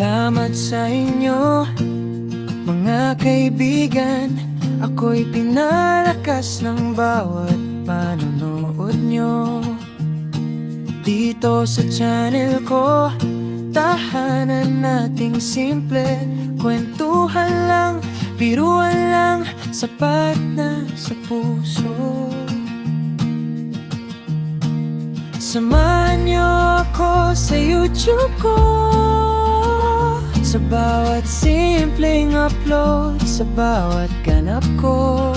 Salamat sa inyo, mga kaibigan. Ako'y pinalakas ng bawat panonood nyo dito sa channel ko. Tahanan nating simple, kwentuhan lang, biruan lang, sapat na sa puso. Samahan niyo ako sa YouTube ko, sa bawat simpleng upload, sa bawat ganap ko.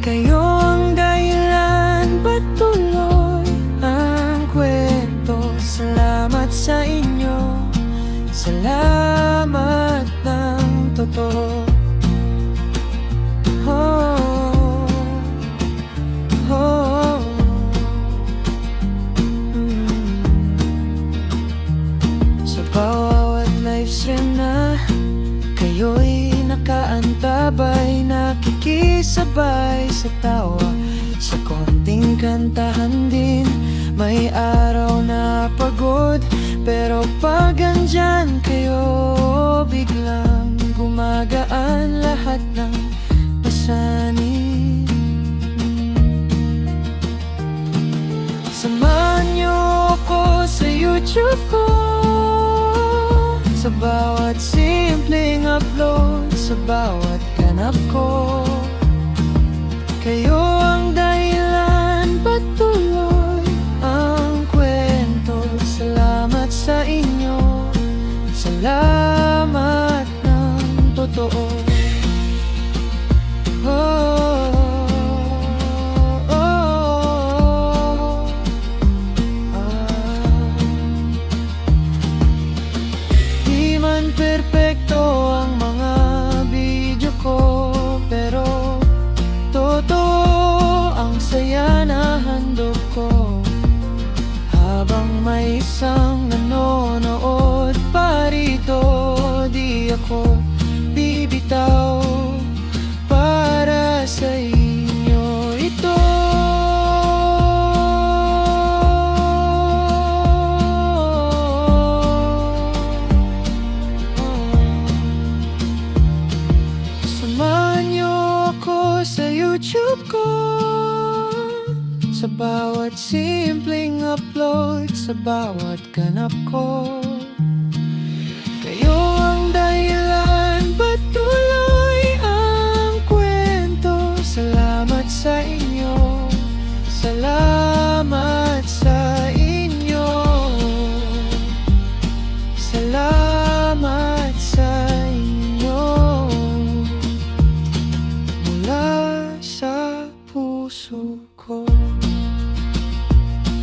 Kayo ang dahilan, patuloy ang kwento. Salamat sa inyo, salamat ng totoo. Oh, oh. Sa bawat livestream na kayo'y nakaantabay, nakikisabay sa tawa, sa konting kantahan din. May araw na pagod, pero pag andyan kayo, biglang gumagaan lahat ng pasanin. Samahan niyo ako sa YouTube ko, sa bawat simpleng upload, sa bawat ganap ko. Kayo ang dahilan, patuloy ang kwento. Salamat sa inyo, salamat ng totoo. Oh, oh, di man perpekto ang mga video ko, pero totoo ang saya na handog ko. Habang may isang nanonood pa rito, di ako bibitaw. Para sa inyo ito. Samahan niyo ako sa YouTube ko, sa bawat simpleng upload, sa bawat ganap ko. Kayo ang dahilan, patuloy ang kwento. Salamat sa inyo, salamat sa inyo, salamat sa inyo, mula sa puso ko.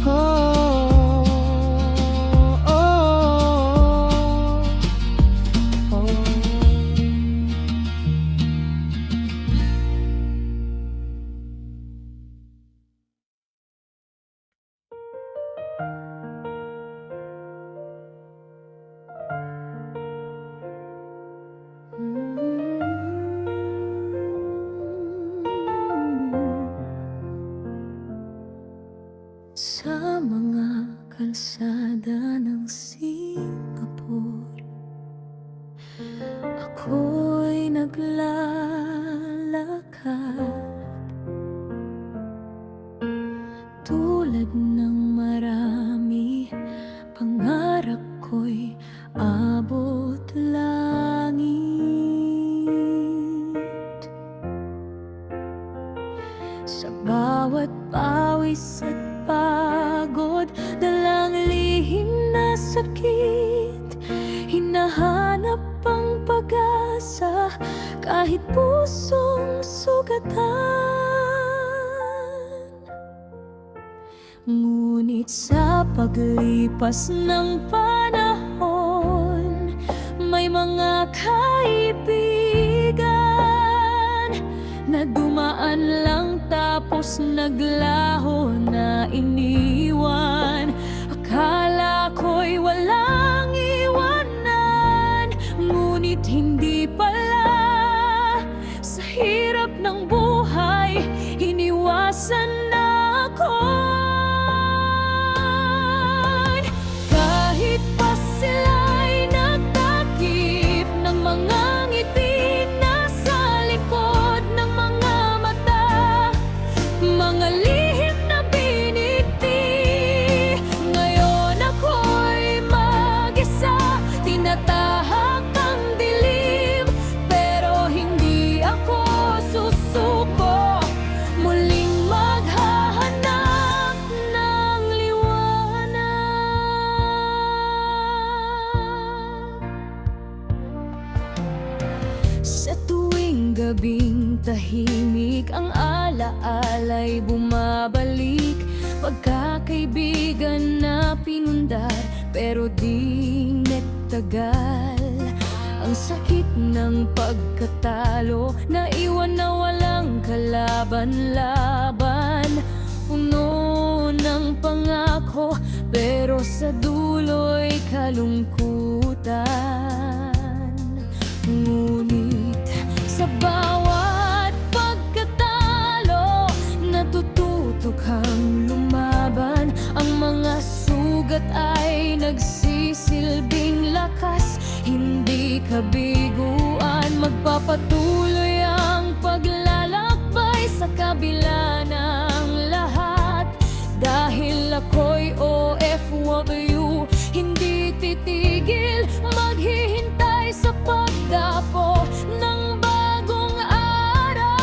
Oh, oh, oh. Sa mga kalsada ng Singapore, ako'y naglalakad, tulad ng marami, pangarap ko'y abot langit. Sa bawat pawis at pagod, dalang lihim na sakit, hinahanap ang pag-asa kahit pusong sugatan. Ngunit sa paglipas ng panahon, may mga kaibigan na dumaan lang tapos naglaho na iniwan. Akala ko'y walang iwanan, ngunit hindi pala. Sa hirap ng buhay, iniwasan na ako. Kahit pa sila'y na gabing tahimik, ang alaala'y bumabalik. Pagkakaibigan na pinundar, pero di nagtagal. Ang sakit ng pagkatalo, naiwan na walang kalaban-laban. Puno ng pangako, pero sa dulo'y kalungkutan. Ngunit sa bawat pagkatalo, natututo kang lumaban. Ang mga sugat ay nagsisilbing lakas, hindi kabiguan. Magpapatuloy ang paglalakbay sa kabila ng lahat. Dahil ako'y OFW, hindi titigil, maghihintay sa pagdapo ng bagong araw.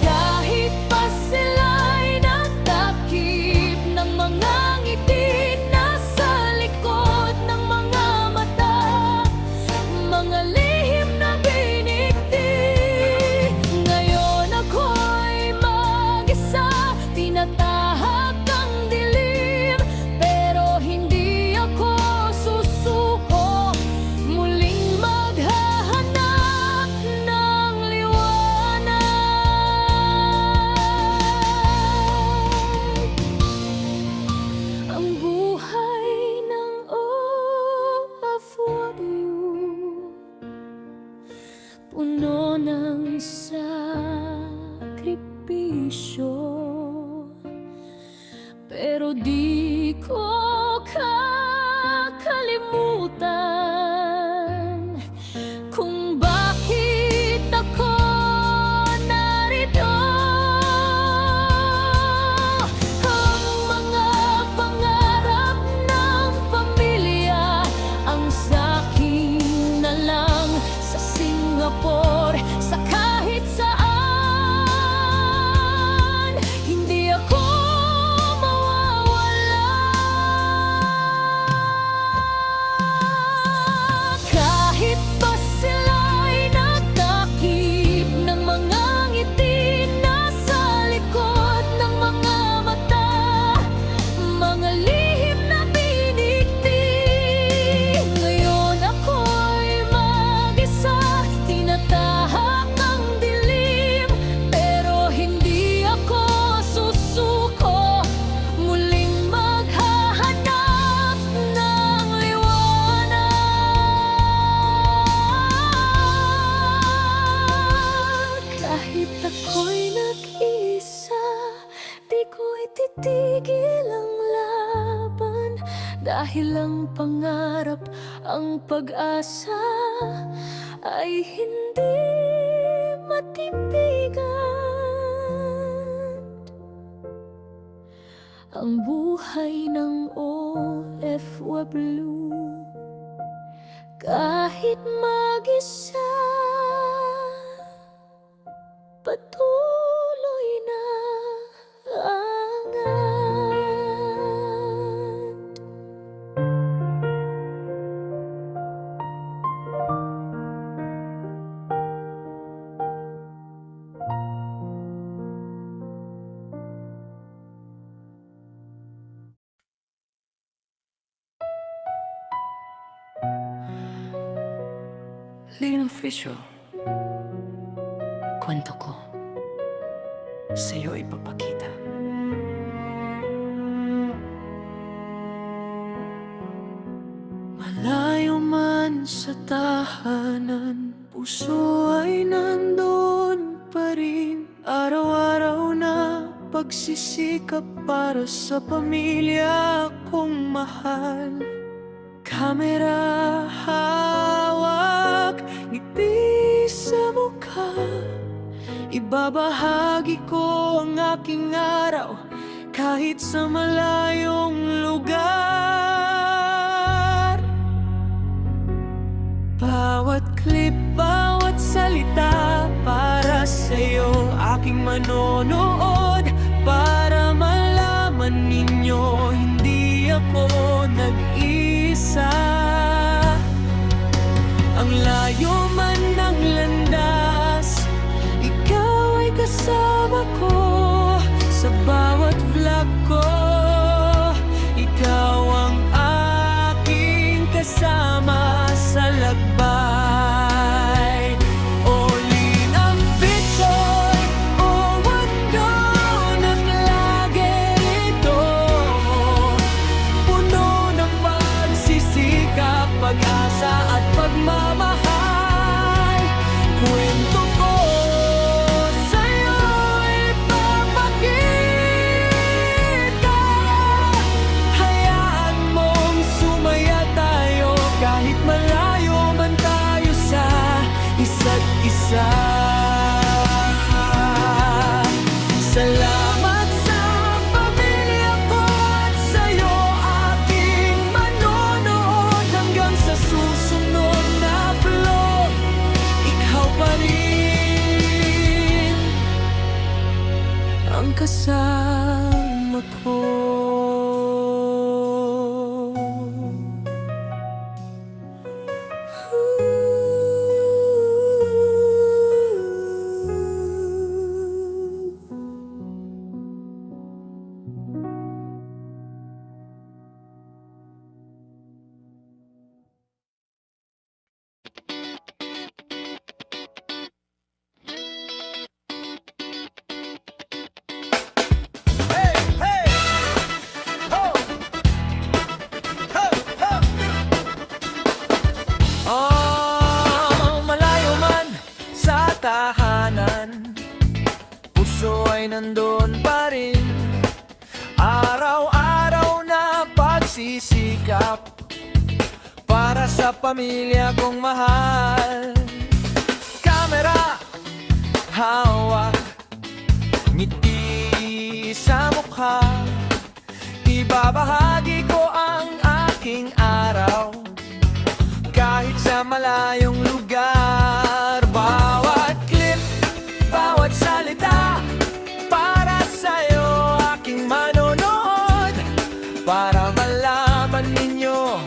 Kahit pa sila'y natakip ng mga ngiti nasa likod ng mga mata, mga lihim na binigti. Ngayon ako'y mag-isa, tinatahak ang dilim, pero hindi ako susuko. Muling maghahanap ng liwanag. Ang buhay ng OFW, puno ng sakripisyo, pero di ko kakalimutan kung bakit ako narito. Ang mga pangarap ng pamilya, ang sakin na lang sa Singapore, sa kahit saan. Hindi ako mawawala. Kahit pa sila'y natakip ng mga ngiti nasa likod ng mga mata, mga lihim na binigti. Ngayon ako'y mag-isa, tinatahak ang dilim, pero hindi ako susuko. Muling maghahanap ng liwanag. Kahit ako'y nag-isa, di ko ititigil ang laban. Dahil ang pangarap, ang pag-asa ay hindi matipigan. Ang buhay ng OFW, kahit mag-isa, patuloy na angat. Linang Fisher, kwento ko sa'yo ipapakita. Malayo man sa tahanan, puso ay nandun pa rin. Araw-araw na pagsisikap para sa pamilya kong mahal. Kamera hawak, ngiti sa mukha, ibabahagi ko ang aking araw kahit sa malayong lugar. Bawat clip, bawat salita para sa'yo, aking manonood para malaman ninyo hindi ako nag-isa. Ang layo man ng landas, ikaw ay kasama ko sa bawat vlog ko. Ikaw ang aking kasama sa lakbay. Olin ang picture o mundo ng lagi rito, puno ng pagsisikap, pag-asa at pagmamahal. Kwento ko sa'yo ipapakita. Hayaan mong sumaya tayo kahit malayo man tayo sa isa't isa. Salamat sa pamilya ko at sa'yo aking manonood. Hanggang sa susunod na vlog, ikaw pa rin ang kasama ko. Oh, malayo man sa tahanan, puso ay nandun pa rin. Araw-araw na pagsisikap para sa pamilya kong mahal. Kamera, hawak, ngiti sa mukha, ibabahagi ko ang aking araw kahit sa malayong lugar. Bawat clip, bawat salita, para sa'yo aking manonood. Para malaman ninyo,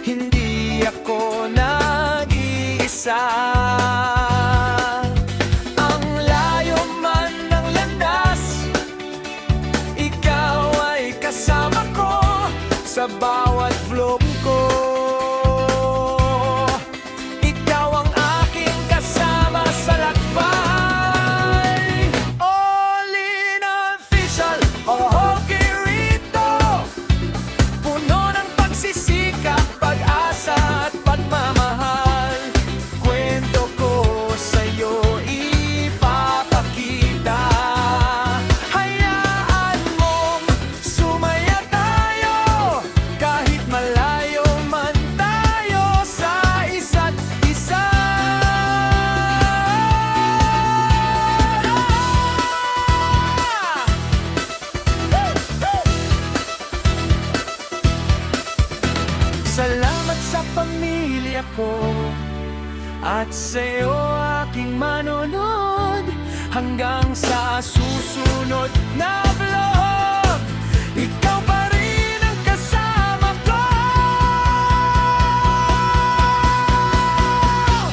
hindi ako nag-iisa. Ang layo man ng landas, ikaw ay kasama ko sa bawat vlog ko. Salamat sa pamilya ko at sa'yo aking manonood. Hanggang sa susunod na vlog, ikaw pa rin ang kasama ko.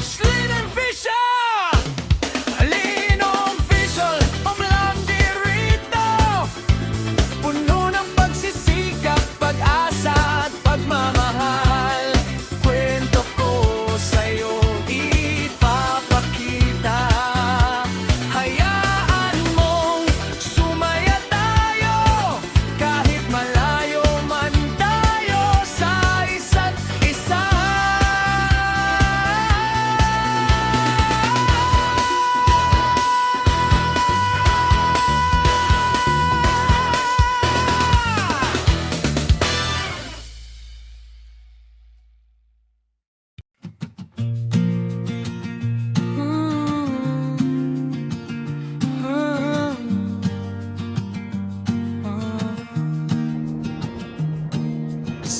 Slim Fisher, Linong Official, Omlandi rito, puno ng pagsisikap, pag-asa at pagmamahal. Kwento ko sa'yo ipapakita. Hayaan mong sumaya tayo kahit malayo man tayo sa isa't isa.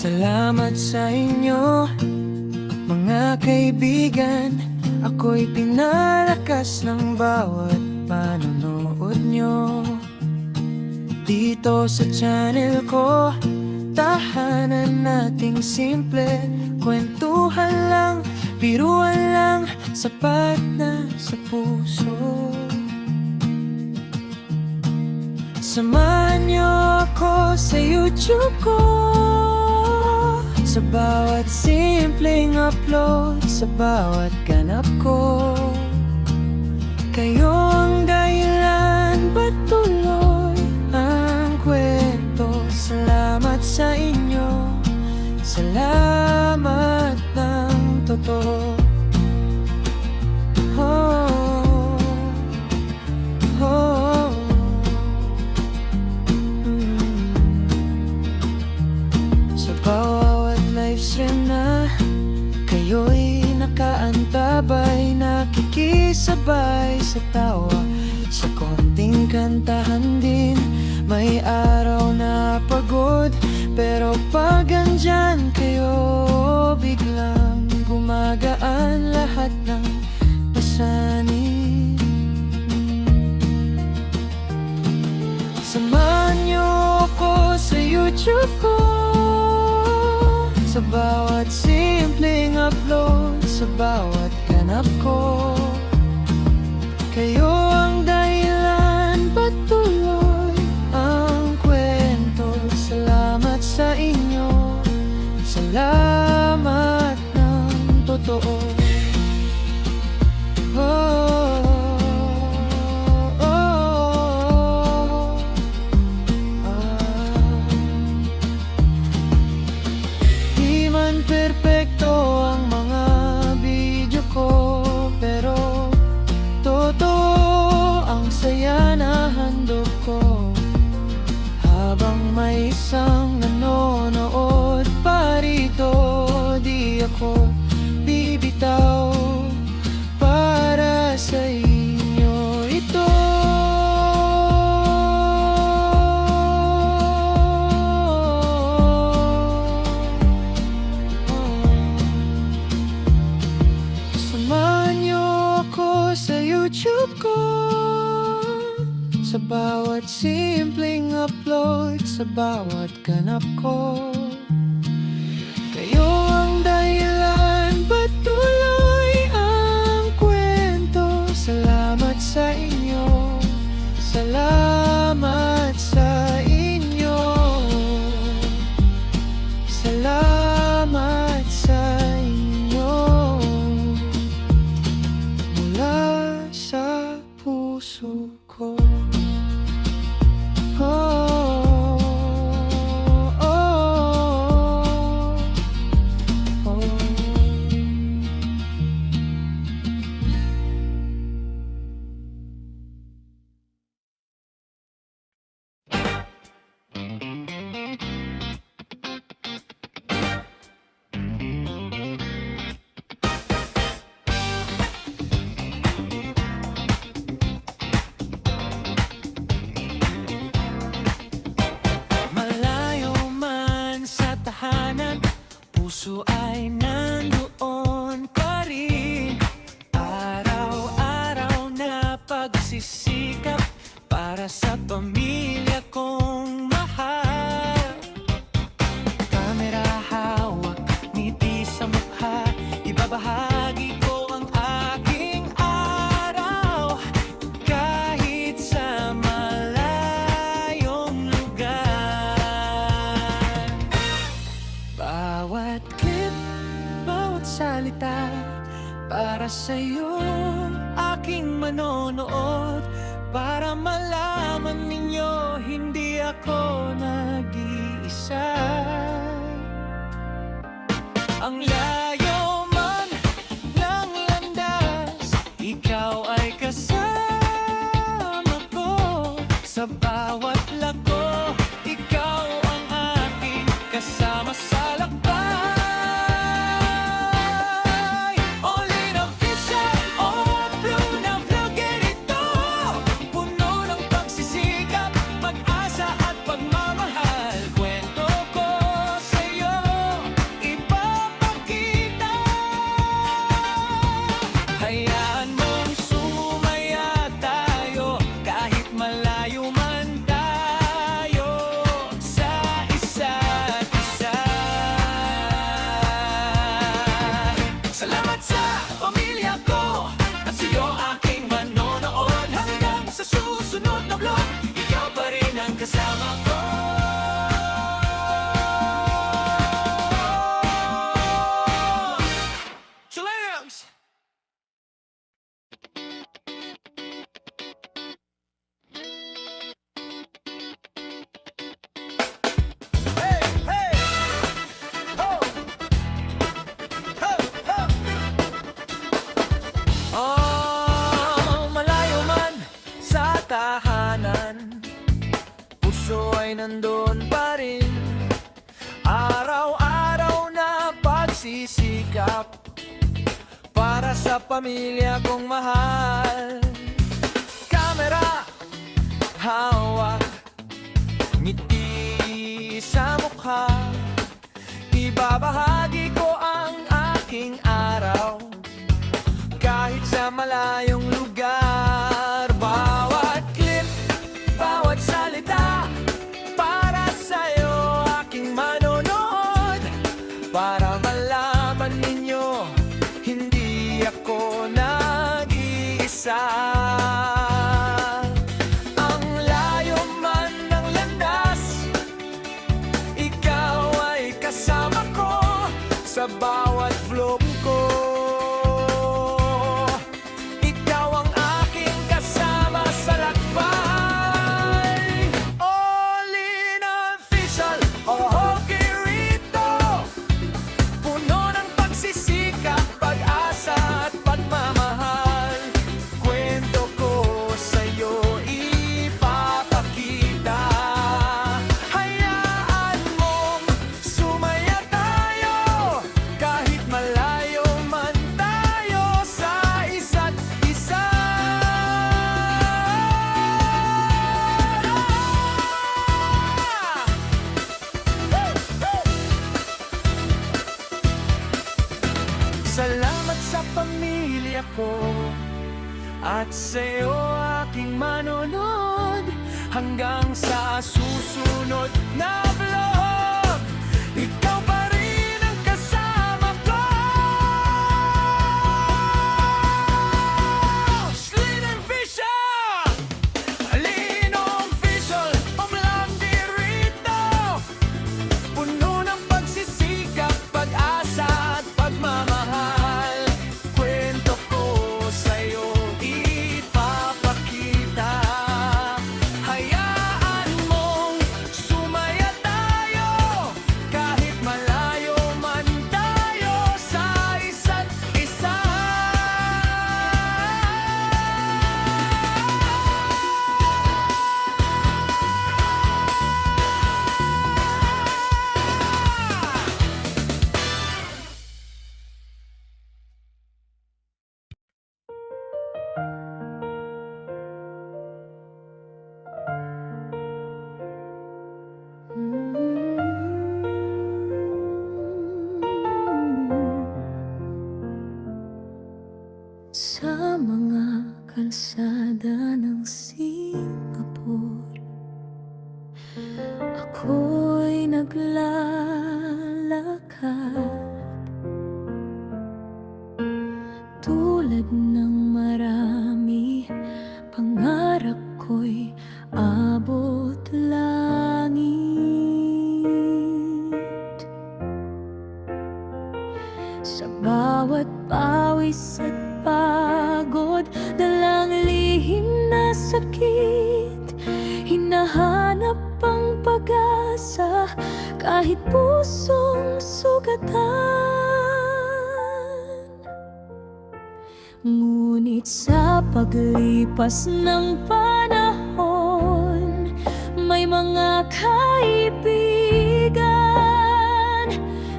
Salamat sa inyo, mga kaibigan. Ako'y pinalakas ng bawat panonood nyo dito sa channel ko. Tahanan nating simple, kwentuhan lang, biruan lang. sapat na sa puso. Samahan niyo ako sa YouTube ko, sa bawat simpleng upload, sa bawat ganap ko. Kayo ang dahilan, patuloy ang kwento. Salamat sa inyo, salamat ng totoo. Oh, oh, Sa bawat livestream na kayo'y nakaantabay, nakikisabay sa tawa, sa konting kantahan din. May araw na pagod, pero pag andyan kayo, biglang gumagaan lahat ng pasanin. Samahan niyo ako sa YouTube ko, sa bawat simpleng upload, sa bawat ganap ko. Kayo ang dahilan, patuloy ang kwento. Salamat sa inyo, salamat ng totoo. Oh, oh, oh, Di man perpekto ang mga video ko, pero totoo ang saya na handog ko. Habang may isang nanonood pa rito, di ako bibitaw. Para sa inyo ito. Samahan niyo ako sa YouTube ko, sa bawat simpleng upload, sa bawat ganap ko. Kayo ang dahilan, patuloy ang kwento. Salamat sa inyo, salamat sa inyo, salamat sa inyo, mula sa puso ko. Oh, oh, oh. Malayo man sa tahanan, puso ay nandoon pa rin. Araw-araw na pagsisikap para sa pamilya kong mahal. Kamera hawak, ngiti sa mukha, ibabahagi ko ang aking araw. Kahit sa malayong lugar, bawat clip, bawat salita, para sa'yo aking manonood. Para malaman ninyo, hindi ako nag-iisa. Ang layo man ng landas, ikaw ay kasama ko. Sa bawat lako, ikaw ang aking kasama sa lakbay. Only the vision of blue na vlogger ito, puno ng pagsisikap, pag-asa at pagmamahal. Kwento ko sa'yo, ipapakita. Hayaan mong sumaya tayo, kahit malayo man tayo sa isa't isa. Salamat sa pamilya ko, sa'yo aking manonood. Hanggang sa susunod na vlog, ikaw pa rin ang kasama ko. Chillax! Hey! Hey! Ho! Ho! Ho! Malayo man sa tahanan, puso ay nandun pa rin. Araw-araw na pagsisikap para sa pamilya kong mahal. Kamera, hawak, ngiti sa mukha, ibabahagi ko ang aking araw kahit sa malayong lugar. Bawat clip, bawat salita, para sa'yo aking manonood. Para malaman ninyo, hindi ako nag-iisa. Ang layo man ng landas, ikaw ay kasama ko sa bawat vlog ko. Ikaw ang aking kasama sa lakbay. All in official, okay rito. Puno ng pagsisikap, pag-asa at pagmamahal. Kwento ko sa'yo ipapakita. Hayaan mong sumaya tayo, kahit malayo man tayo sa isa't isa. Salamat sa pamilya ko at sa'yo aking manonood. Hanggang sa susunod na vlog, ikaw pa rin ang kasama ko. Slin and Fisher! Linong Official, lang dirito. Puno ng pagsisikap, pag-asa at pagmamahal. Kwento ko sa'yo ipapakita. Hayaan mong sumaya tayo, kahit malayo man tayo sa isa't isa. Sa mga kalsada ng Singapore, ako'y naglalakad. Tulad ng marami, pangarap ko'y abot langit. Sa bawat pawis at pagod, dalang lihim na sakit, hinahanap ang pag-asa kahit pusong sugatan. Ngunit sa paglipas ng panahon, may mga kaibigan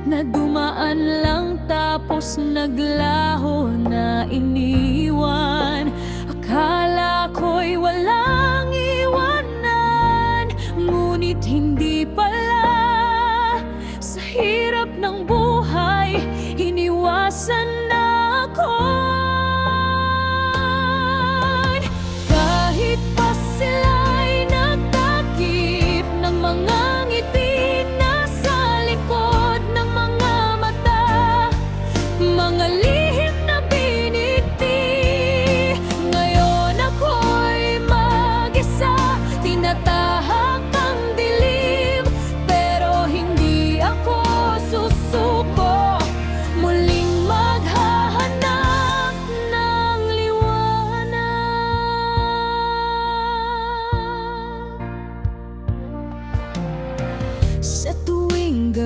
na dumaan lang tapos naglaho na iniwan. Akala ko'y walang iwanan, ngunit hindi pala. Sa hirap ng buhay, iniwasan na ako. Kahit pa sila'y nagtakip ng mga ngiti nasa likod ng mga mata, mga lihim na binigay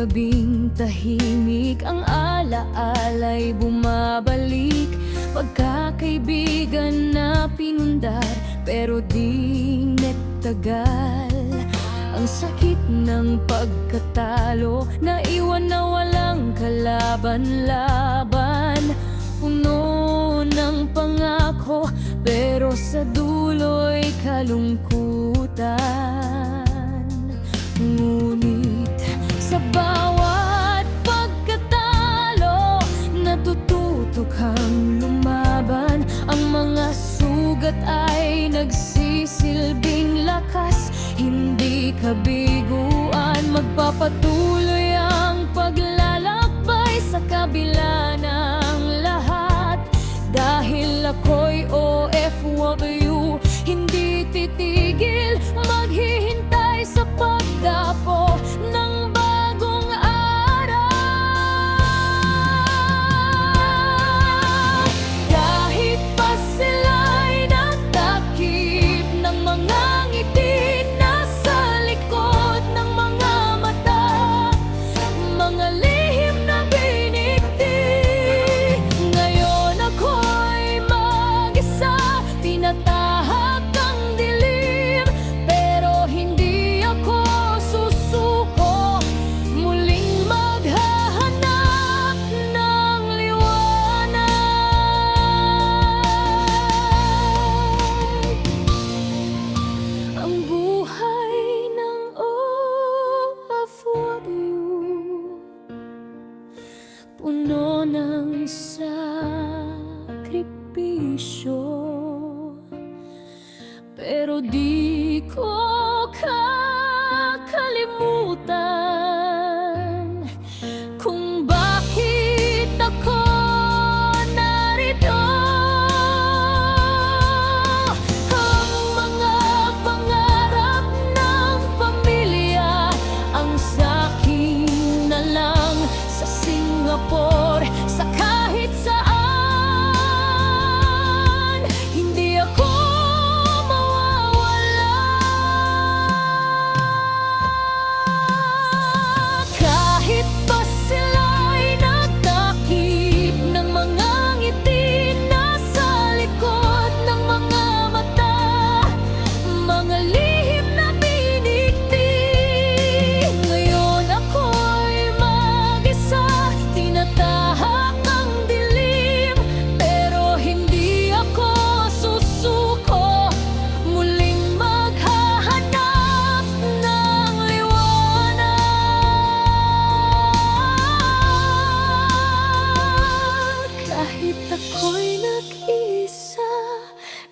gabing tahimik, ang alaala'y bumabalik. Pagkakaibigan na pinundar, pero di nagtagal. Ang sakit ng pagkatalo, naiwan na walang kalaban-laban. Puno ng pangako, pero sa dulo'y kalungkutan. Ngunit sa bawat pagkatalo, natututo kang lumaban. Ang mga sugat ay nagsisilbing lakas, hindi kabiguan. Magpapatuloy ang paglalakbay sa kabila ng lahat. Dahil ako'y OFW, hindi titigil, maghihintay sa pagdapo ng bagong araw. Kahit pa sila'y nagtakip ng mga ngiti nasa likod ng mga mata, mga lihim na binigti. Ngayon ako'y mag-isa, tinatahak ang dilim, pero hindi ako susuko. Muling maghahanap ng liwanag. Ang buhay ng OFW, puno ng sakripisyo, pero di ko kakalimutan kung bakit ako narito. Ang mga pangarap ng pamilya, ang sakin na lang sa Singapore, sa kahit saan. Hindi ako mawawala. Kahit pa sila'y nagtakip ng mga ngiti nasa likod ng mga mata, mga lihim na binigti. Ngayon ako'y mag-isa, tinatahak ang dilim, pero hindi ako susuko. Muling maghahanap ng liwanag. Kahit ako'y nag-isa,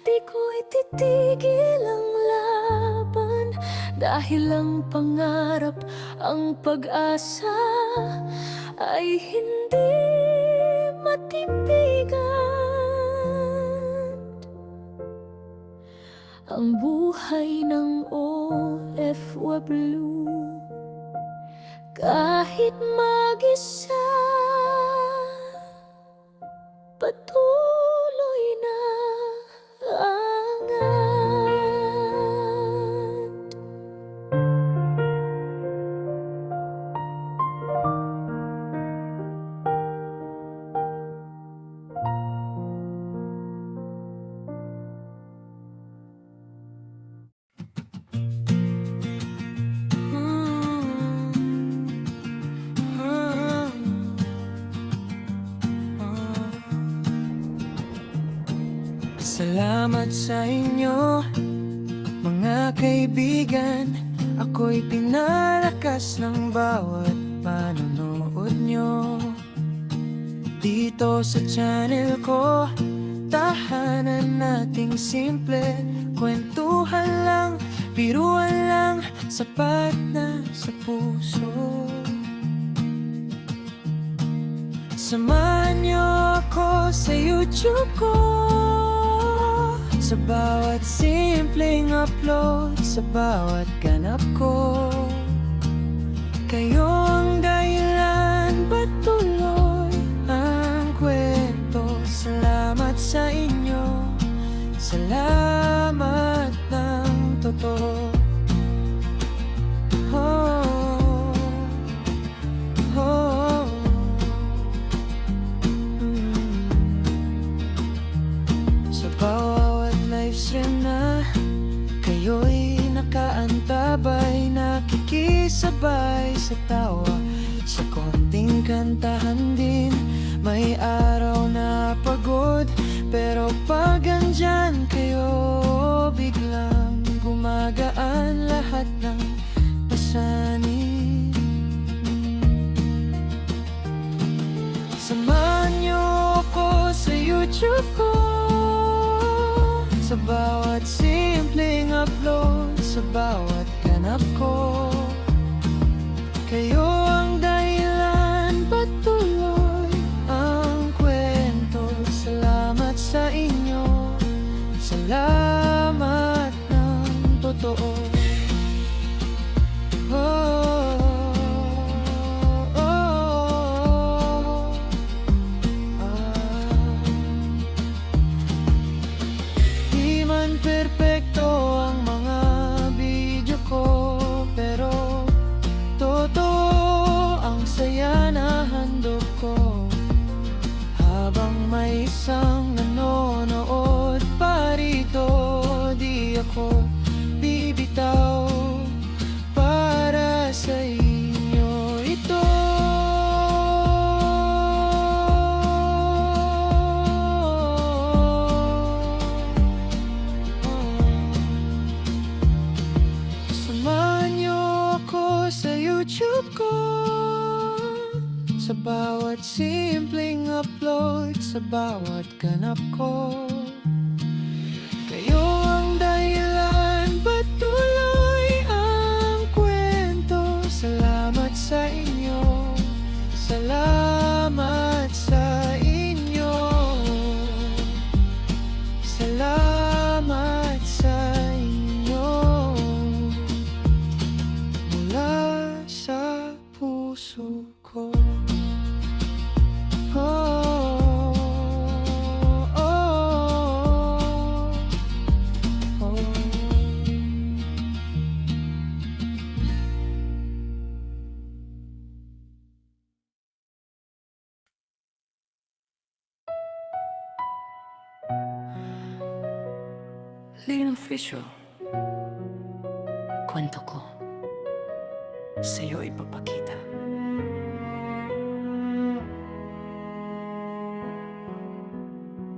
di ko ititigil ang laban. Dahil ang pangarap, ang pag-asa ay hindi matipigan. Ang buhay ng OFW, kahit mag-isa, patuloy na angat. Salamat sa inyo, mga kaibigan. Ako'y pinalakas ng bawat panonood nyo. Dito sa channel ko, tahanan nating simple, kwentuhan lang, biruan lang, sapat na sa puso. Samahan niyo ako sa YouTube ko, sa bawat simpleng upload, sa bawat ganap ko. Kayo ang dahilan, patuloy ang kwento. Salamat sa inyo, salamat ng totoo. Oh, ayos rin na kayo'y nakaantabay, nakikisabay sa tawa, sa konting kantahan din. May araw na pagod, pero pag andyan kayo, biglang gumagaan lahat ng pasanin. Samahan niyo ako sa YouTube ko, sa bawat simpleng upload, sa bawat ganap ko. Kayo ang dahilan, patuloy ang kwento. Salamat sa inyo, salamat ng totoo. Di man perpekto ang mga video ko, pero totoo ang saya na handog ko. Habang may isang nanonood pa rito, di ako bibitaw. Para sa inyo ito. Samahan niyo ako sa YouTube ko, sa bawat simpleng upload, sa bawat ganap ko. Kayo ang dahilan, patuloy ang kwento. Salamat sa inyo, salamat sa inyo, salamat sa inyo. Mula sa puso ko. Leading official, kwento ko sa'yo ipapakita.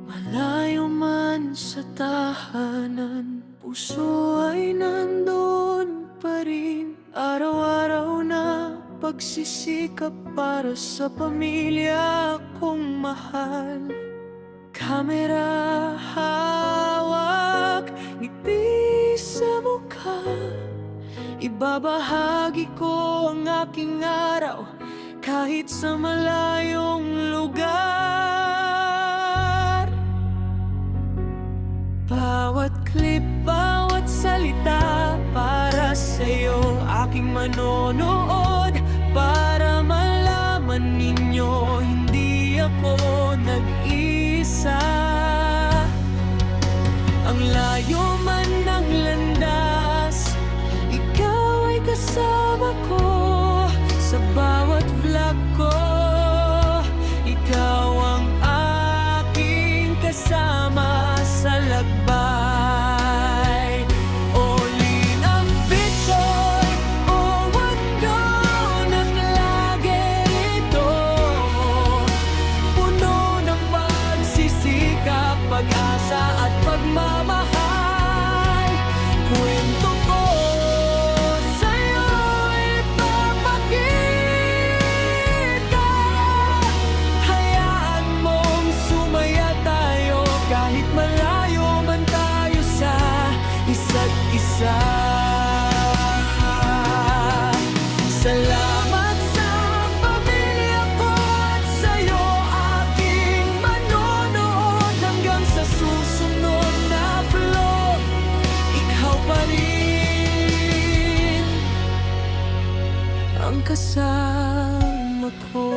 Malayo man sa tahanan, puso ay nandun pa rin. Araw-araw na pagsisikap para sa pamilya kong mahal. Kamera hawak, ngiti sa mukha, ibabahagi ko ang aking araw kahit sa malayong lugar. Bawat clip, bawat salita para sa'yo, aking manonood, para malaman ninyo hindi ako nag-isa. Ang layo man ng landas, ikaw ay kasama ko sa bawat vlog ko. Ikaw ang aking kasama sa lakbay. Olin ang picture, o wando ng lagi rito, puno ng pagsisikap, pag-asa at pagmamahal. Kwento ko sa'yo ipapakita. Hayaan mong sumaya tayo kahit malayo man tayo sa isa't isa. Salamat sa pamilya ko at sa'yo, aking manonood, hanggang sa susunod na vlog. Ikaw pa rin ang kasama ko.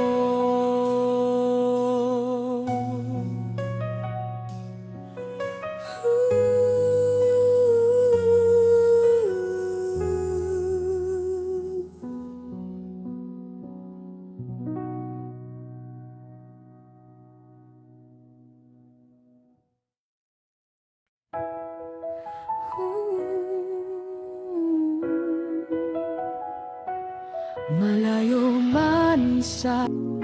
bansa.